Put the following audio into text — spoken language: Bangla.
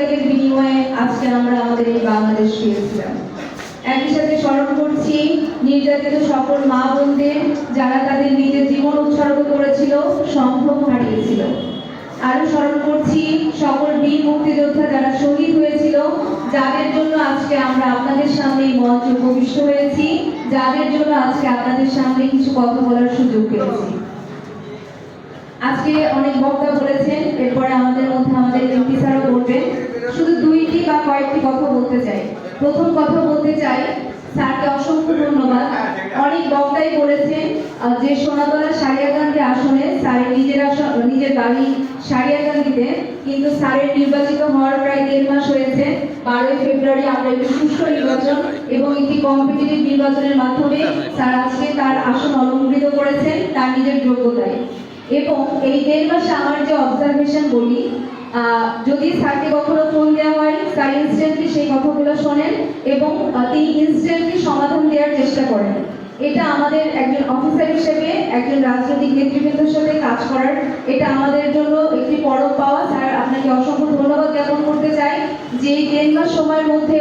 পদত্যাগের বিনিময়ে আজকে আমরা আমাদের এই বাংলাদেশ পেয়েছিলাম। একই সাথে স্মরণ করছি নির্যাতিত সকল মা বোনদের, যারা তাদের নিজের জীবন উৎসর্গ করেছিল, সম্ভ্রম হারিয়েছিল। আরো স্মরণ করছি সকল বীর মুক্তিযোদ্ধা যারা শহীদ হয়েছিল, যাদের জন্য আজকে আমরা আপনাদের সামনে এই মঞ্চে উপবিষ্ট হয়েছি, যাদের জন্য আজকে আপনাদের সামনে কিছু কথা বলার সুযোগ পেয়েছি। আজকে অনেক বক্তা বলেছেন, এরপরে আমাদের মধ্যে আমাদের এমপি স্যারও বলবেন। শুধু দুইটি বা কয়েকটি কথা বলতে চাই। প্রথম কথা বলতে চাই, স্যারকে অসংখ্য ধন্যবাদ। অনেক বক্তাই বলেছেন যে সোনাতলা সারিয়াকান্দি আসনে স্যারের নিজের বাড়ি সারিয়াকান্দিতে, কিন্তু স্যারের নির্বাচিত হওয়ার প্রায় 1.5 মাস হয়েছে। 12ই ফেব্রুয়ারি আমরা একটি সুষ্ঠু নির্বাচন এবং একটি কম্পিটিটিভ নির্বাচনের মাধ্যমে স্যার আজকে তার আসন অলংকৃত করেছেন তার নিজের যোগ্যতায়। এবং এই 1.5 মাসে আমার যে অবজারভেশন বলি, যদি স্যারকে কখনো ফোন দেওয়া হয়, স্যার ইনস্ট্যান্টলি সেই কথাগুলো শোনেন এবং তিনি ইনস্ট্যান্টলি সমাধান দেওয়ার চেষ্টা করেন। এটা আমাদের একজন অফিসার হিসেবে একজন রাজনৈতিক নেতৃবৃন্দের সাথে কাজ করার, এটা আমাদের জন্য একটি পরম পাওয়া। স্যার আপনাকে অসংখ্য ধন্যবাদ জ্ঞাপন করতে চাই যে এই 1.5 মাস সময়ের মধ্যে